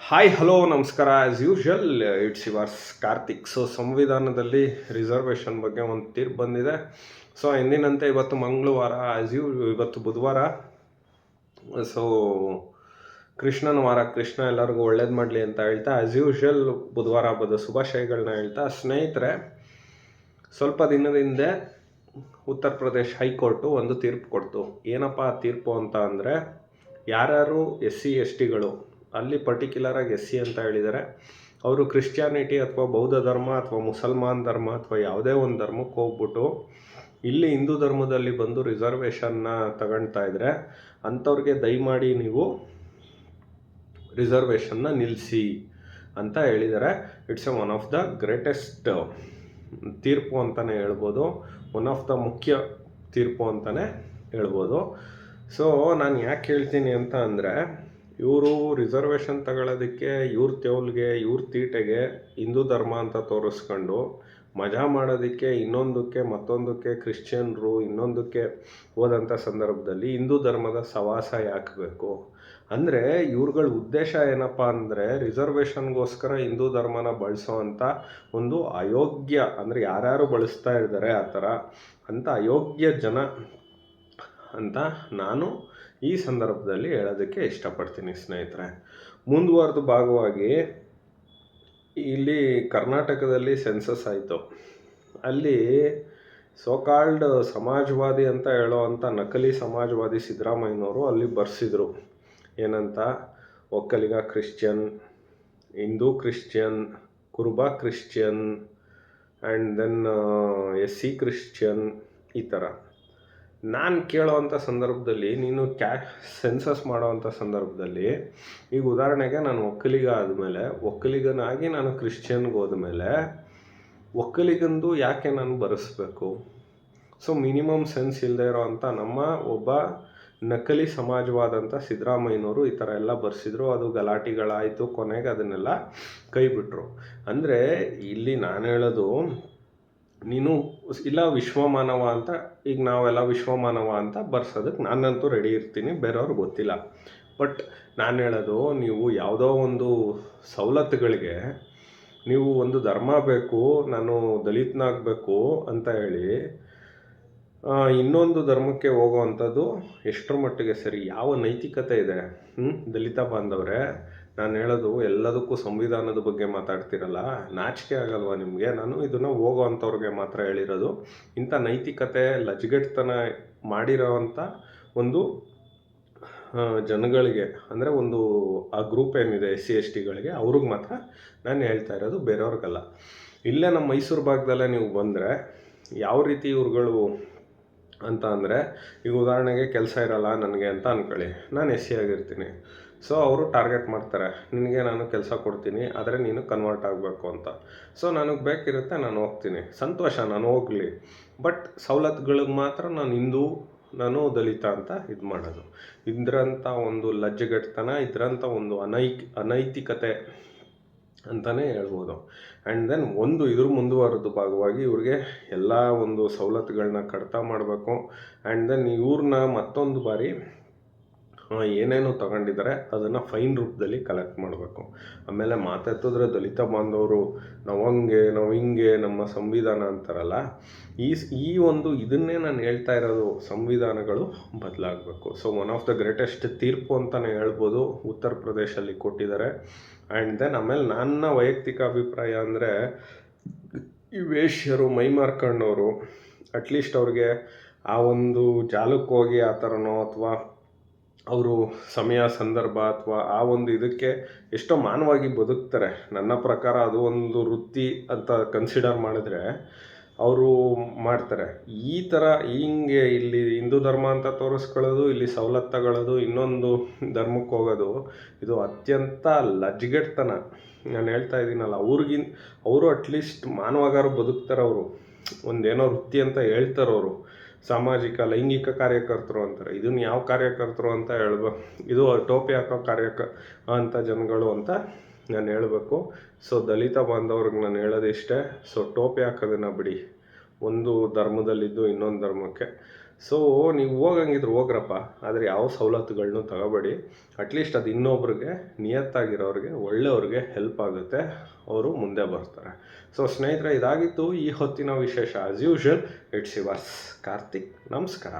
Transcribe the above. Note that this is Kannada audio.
ಹಾಯ್ ಹಲೋ ನಮಸ್ಕಾರ. As usual it's yours Karthik. So ಸಂವಿಧಾನದಲ್ಲಿ ರಿಸರ್ವೇಷನ್ ಬಗ್ಗೆ ಒಂದು ತೀರ್ಪು ಬಂದಿದೆ. ಸೊ ಎಂದಿನಂತೆ ಇವತ್ತು ಮಂಗಳವಾರ, ಇವತ್ತು ಬುಧವಾರ. ಸೊ ಕೃಷ್ಣನ ವಾರ, ಕೃಷ್ಣ ಎಲ್ಲರಿಗೂ ಒಳ್ಳೇದು ಮಾಡಲಿ ಅಂತ ಹೇಳ್ತಾ ಆ್ಯಸ್ ಯೂಶುವಲ್ ಬುಧವಾರ ಹಬ್ಬದ ಶುಭಾಶಯಗಳನ್ನ ಹೇಳ್ತಾ, ಸ್ನೇಹಿತರೆ, ಸ್ವಲ್ಪ ದಿನದ ಹಿಂದೆ ಉತ್ತರ ಪ್ರದೇಶ್ ಹೈಕೋರ್ಟು ಒಂದು ತೀರ್ಪು ಕೊಡ್ತು. ಏನಪ್ಪ ಆ ತೀರ್ಪು ಅಂತ ಅಂದರೆ, ಯಾರ್ಯಾರು SC STಗಳು, ಅಲ್ಲಿ ಪರ್ಟಿಕ್ಯುಲರಾಗಿ SC ಅಂತ ಹೇಳಿದ್ದಾರೆ, ಅವರು ಕ್ರಿಶ್ಚಿಯಾನಿಟಿ ಅಥವಾ ಬೌದ್ಧ ಧರ್ಮ ಅಥವಾ ಮುಸಲ್ಮಾನ್ ಧರ್ಮ ಅಥವಾ ಯಾವುದೇ ಒಂದು ಧರ್ಮಕ್ಕೆ ಹೋಗ್ಬಿಟ್ಟು ಇಲ್ಲಿ ಹಿಂದೂ ಧರ್ಮದಲ್ಲಿ ಬಂದು ರಿಸರ್ವೇಷನ್ನ ತಗೊಳ್ತಾ ಇದ್ರೆ ಅಂಥವ್ರಿಗೆ ದಯಮಾಡಿ ನೀವು ರಿಸರ್ವೇಷನ್ನ ನಿಲ್ಲಿಸಿ ಅಂತ ಹೇಳಿದ್ದಾರೆ. It's one of the greatest ತೀರ್ಪು ಅಂತಲೇ ಹೇಳ್ಬೋದು, ಒನ್ ಆಫ್ ದ ಮುಖ್ಯ ತೀರ್ಪು ಅಂತಲೇ ಹೇಳ್ಬೋದು. ಸೊ ನಾನು ಯಾಕೆ ಹೇಳ್ತೀನಿ ಅಂತ ಅಂದರೆ, ಇವರು ರಿಸರ್ವೇಷನ್ ತಗೊಳ್ಳೋದಕ್ಕೆ ಇವ್ರ ತೆವಲ್ಗೆ, ಇವ್ರ ತೀಟೆಗೆ ಹಿಂದೂ ಧರ್ಮ ಅಂತ ತೋರಿಸ್ಕೊಂಡು ಮಜಾ ಮಾಡೋದಕ್ಕೆ ಇನ್ನೊಂದಕ್ಕೆ ಮತ್ತೊಂದಕ್ಕೆ ಕ್ರಿಶ್ಚಿಯನ್ರು ಇನ್ನೊಂದಕ್ಕೆ ಹೋದಂಥ ಸಂದರ್ಭದಲ್ಲಿ ಹಿಂದೂ ಧರ್ಮದ ಸವಾಸ ಯಾಕೆ ಬೇಕು ಅಂದರೆ, ಇವ್ರುಗಳ ಉದ್ದೇಶ ಏನಪ್ಪ ಅಂದರೆ ರಿಸರ್ವೇಷನ್ಗೋಸ್ಕರ ಹಿಂದೂ ಧರ್ಮನ ಬಳಸೋ ಅಂಥ ಒಂದು ಅಯೋಗ್ಯ, ಅಂದರೆ ಯಾರ್ಯಾರು ಬಳಸ್ತಾ ಇದ್ದಾರೆ ಆ ಥರ ಅಂಥ ಅಯೋಗ್ಯ ಜನ ಅಂತ ನಾನು ಈ ಸಂದರ್ಭದಲ್ಲಿ ಹೇಳೋದಕ್ಕೆ ಇಷ್ಟಪಡ್ತೀನಿ. ಸ್ನೇಹಿತರೆ, ಮುಂದುವರೆದ ಭಾಗವಾಗಿ ಇಲ್ಲಿ ಕರ್ನಾಟಕದಲ್ಲಿ ಸೆನ್ಸಸ್ ಆಯಿತು. ಅಲ್ಲಿ ಸೋಕಾಲ್ಡ್ ಸಮಾಜವಾದಿ ಅಂತ ಹೇಳೋವಂಥ ನಕಲಿ ಸಮಾಜವಾದಿ ಸಿದ್ದರಾಮಯ್ಯನವರು ಅಲ್ಲಿ ಬರ್ಸಿದ್ರು. ಏನಂತ, Vokkaliga Christian, Hindu Christian, Kuruba Christian and then SC Christian, ಈ ಥರ. ನಾನು ಕೇಳೋವಂಥ ಸಂದರ್ಭದಲ್ಲಿ, ನೀನು ಸೆನ್ಸಸ್ ಮಾಡೋವಂಥ ಸಂದರ್ಭದಲ್ಲಿ, ಈಗ ಉದಾಹರಣೆಗೆ ನಾನು ಒಕ್ಕಲಿಗ ಆದಮೇಲೆ, ಒಕ್ಕಲಿಗನಾಗಿ ನಾನು ಕ್ರಿಶ್ಚಿಯನ್ಗೆ ಹೋದ್ಮೇಲೆ ಒಕ್ಕಲಿಗಂದು ಯಾಕೆ ನಾನು ಬರೆಸ್ಬೇಕು? ಸೊ ಮಿನಿಮಮ್ ಸೆನ್ಸ್ ಇಲ್ಲದೆ ಇರೋವಂಥ ನಮ್ಮ ಒಬ್ಬ ನಕಲಿ ಸಮಾಜವಾದಂಥ ಸಿದ್ದರಾಮಯ್ಯನವರು ಈ ಥರ ಎಲ್ಲ ಬರ್ಸಿದ್ರು. ಅದು ಗಲಾಟೆಗಳಾಯಿತು, ಕೊನೆಗೆ ಅದನ್ನೆಲ್ಲ ಕೈ ಬಿಟ್ಟರು. ಅಂದರೆ ಇಲ್ಲಿ ನಾನು ಹೇಳೋದು, ನೀನು ಇಲ್ಲ ವಿಶ್ವಮಾನವ ಅಂತ, ಈಗ ನಾವೆಲ್ಲ ವಿಶ್ವಮಾನವ ಅಂತ ಬರ್ಸೋದಕ್ಕೆ ನಾನಂತೂ ರೆಡಿ ಇರ್ತೀನಿ, ಬೇರೆಯವ್ರಿಗೆ ಗೊತ್ತಿಲ್ಲ. ಬಟ್ ನಾನು ಹೇಳೋದು, ನೀವು ಯಾವುದೋ ಒಂದು ಸವಲತ್ತುಗಳಿಗೆ ನೀವು ಒಂದು ಧರ್ಮ ಬೇಕು, ನಾನು ದಲಿತನಾಗಬೇಕು ಅಂತ ಹೇಳಿ ಇನ್ನೊಂದು ಧರ್ಮಕ್ಕೆ ಹೋಗೋವಂಥದ್ದು ಎಷ್ಟರ ಮಟ್ಟಿಗೆ ಸರಿ? ಯಾವ ನೈತಿಕತೆ ಇದೆ? ದಲಿತ ಬಾಂಧವರೇ, ನಾನು ಹೇಳೋದು, ಎಲ್ಲದಕ್ಕೂ ಸಂವಿಧಾನದ ಬಗ್ಗೆ ಮಾತಾಡ್ತಿರಲ್ಲ, ನಾಚಿಕೆ ಆಗಲ್ವಾ ನಿಮಗೆ? ನಾನು ಇದನ್ನು ಹೋಗೋವಂಥವ್ರಿಗೆ ಮಾತ್ರ ಹೇಳಿರೋದು. ಇಂಥ ನೈತಿಕತೆ ಲಜ್ಗೆಟ್ತನ ಮಾಡಿರೋವಂಥ ಒಂದು ಜನಗಳಿಗೆ, ಅಂದರೆ ಒಂದು ಆ ಗ್ರೂಪ್ ಏನಿದೆ SC STಗಳಿಗೆ, ಅವ್ರಿಗೆ ಮಾತ್ರ ನಾನು ಹೇಳ್ತಾ ಇರೋದು, ಬೇರೆಯವ್ರಿಗಲ್ಲ. ಇಲ್ಲೇ ನಮ್ಮ ಮೈಸೂರು ಭಾಗದಲ್ಲೇ ನೀವು ಬಂದರೆ ಯಾವ ರೀತಿ ಇವ್ರುಗಳು ಅಂತ ಅಂದರೆ, ಈಗ ಉದಾಹರಣೆಗೆ ಕೆಲಸ ಇರಲ್ಲ ನನಗೆ ಅಂತ ಅಂದ್ಕೊಳ್ಳಿ, ನಾನು SC ಆಗಿರ್ತೀನಿ. ಸೊ ಅವರು ಟಾರ್ಗೆಟ್ ಮಾಡ್ತಾರೆ, ನಿನಗೆ ನಾನು ಕೆಲಸ ಕೊಡ್ತೀನಿ, ಆದರೆ ನೀನು ಕನ್ವರ್ಟ್ ಆಗಬೇಕು ಅಂತ. ಸೊ ನನಗೆ ಬೇಕಿರುತ್ತೆ, ನಾನು ಹೋಗ್ತೀನಿ, ಸಂತೋಷ, ನಾನು ಹೋಗಲಿ. ಬಟ್ ಸವಲತ್ತುಗಳಿಗೆ ಮಾತ್ರ ನಾನು ಹಿಂದೂ, ನಾನು ದಲಿತ ಅಂತ ಇದು ಮಾಡೋದು. ಇದರಂಥ ಒಂದು ಲಜ್ಜೆಗೆಟ್ಟತನ, ಇದರಂಥ ಒಂದು ಅನೈತಿಕತೆ ಅಂತಲೇ ಹೇಳ್ಬೋದು. ಆ್ಯಂಡ್ ದೆನ್ ಇದ್ರ ಮುಂದುವರೆದ ಭಾಗವಾಗಿ ಇವ್ರಿಗೆ ಎಲ್ಲ ಒಂದು ಸವಲತ್ತುಗಳನ್ನ ಕಡಿತ ಮಾಡಬೇಕು. ಆ್ಯಂಡ್ ದೆನ್ ಇವ್ರನ್ನ ಮತ್ತೊಂದು ಬಾರಿ ಏನೇನು ತಗೊಂಡಿದ್ದಾರೆ ಅದನ್ನು ಫೈನ್ ರೂಪದಲ್ಲಿ ಕಲೆಕ್ಟ್ ಮಾಡಬೇಕು. ಆಮೇಲೆ ಮಾತೆತ್ತಿದ್ರೆ ದಲಿತ ಬಾಂಧವರು ನಾವು ಹಂಗೆ, ನಾವು ಹಿಂಗೆ, ನಮ್ಮ ಸಂವಿಧಾನ ಅಂತಾರಲ್ಲ, ಈ ಒಂದು ಇದನ್ನೇ ನಾನು ಹೇಳ್ತಾ ಇರೋದು, ಸಂವಿಧಾನಗಳು ಬದಲಾಗಬೇಕು. So one of the greatest ತೀರ್ಪು ಅಂತಲೇ ಹೇಳ್ಬೋದು ಉತ್ತರ ಪ್ರದೇಶಲ್ಲಿ ಕೊಟ್ಟಿದ್ದಾರೆ. ಆ್ಯಂಡ್ ದೆನ್ ಆಮೇಲೆ ನನ್ನ ವೈಯಕ್ತಿಕ ಅಭಿಪ್ರಾಯ ಅಂದರೆ, ಈ ವೇಶ್ಯರು, ಮೈ ಮಾರ್ಕೊಂಡವರು, ಅಟ್ಲೀಸ್ಟ್ ಅವ್ರಿಗೆ ಆ ಒಂದು ಜಾಲಕ್ಕೆ ಹೋಗಿ ಆ ಥರನೋ, ಅಥವಾ ಅವರು ಸಮಯ ಸಂದರ್ಭ ಅಥವಾ ಆ ಒಂದು ಇದಕ್ಕೆ ಎಷ್ಟೋ ಮಾನವಾಗಿ ಬದುಕ್ತಾರೆ. ನನ್ನ ಪ್ರಕಾರ ಅದು ಒಂದು ವೃತ್ತಿ ಅಂತ ಕನ್ಸಿಡರ್ ಮಾಡಿದ್ರೆ ಅವರು ಮಾಡ್ತಾರೆ. ಈ ಥರ ಹಿಂಗೆ ಇಲ್ಲಿ ಹಿಂದೂ ಧರ್ಮ ಅಂತ ತೋರಿಸ್ಕೊಳ್ಳೋದು, ಇಲ್ಲಿ ಸವಲತ್ತು ತಗೊಳ್ಳೋದು, ಇನ್ನೊಂದು ಧರ್ಮಕ್ಕೆ ಹೋಗೋದು, ಇದು ಅತ್ಯಂತ ಲಜ್ಗೆಟ್ತನ. ನಾನು ಹೇಳ್ತಾ ಇದ್ದೀನಲ್ಲ, ಅವರು ಅಟ್ಲೀಸ್ಟ್ ಮಾನವಗಾರು ಬದುಕ್ತಾರೆ. ಅವರು ಒಂದೇನೋ ವೃತ್ತಿ ಅಂತ ಹೇಳ್ತಾರೆ, ಅವರು ಸಾಮಾಜಿಕ ಲೈಂಗಿಕ ಕಾರ್ಯಕರ್ತರು ಅಂತಾರೆ. ಇದನ್ನು ಯಾವ ಕಾರ್ಯಕರ್ತರು ಅಂತ ಹೇಳ್ಬೇಕು? ಇದು ಟೋಪಿ ಹಾಕೋ ಅಂಥ ಜನಗಳು ಅಂತ ನಾನು ಹೇಳಬೇಕು. ಸೊ ದಲಿತ ಬಾಂಧವ್ರಿಗೆ ನಾನು ಹೇಳೋದಿಷ್ಟೇ, ಸೊ ಟೋಪಿ ಹಾಕೋದನ್ನು ಬಿಡಿ, ಒಂದು ಧರ್ಮದಲ್ಲಿದ್ದು ಇನ್ನೊಂದು ಧರ್ಮಕ್ಕೆ ಸೊ ನೀವು ಹೋಗಂಗಿದ್ರೆ ಹೋಗ್ರಪ್ಪ, ಆದರೆ ಯಾವ ಸವಲತ್ತುಗಳನ್ನೂ ತಗೋಬೇಡಿ. ಅಟ್ಲೀಸ್ಟ್ ಅದು ಇನ್ನೊಬ್ರಿಗೆ ನಿಯತ್ತಾಗಿರೋರಿಗೆ ಒಳ್ಳೆಯವ್ರಿಗೆ ಹೆಲ್ಪ್ ಆಗುತ್ತೆ, ಅವರು ಮುಂದೆ ಬರ್ತಾರೆ. ಸೊ ಸ್ನೇಹಿತರೆ, ಇದಾಗಿತ್ತು ಈ ಹೊತ್ತಿನ ವಿಶೇಷ. As usual, it's yours Karthik. ನಮಸ್ಕಾರ.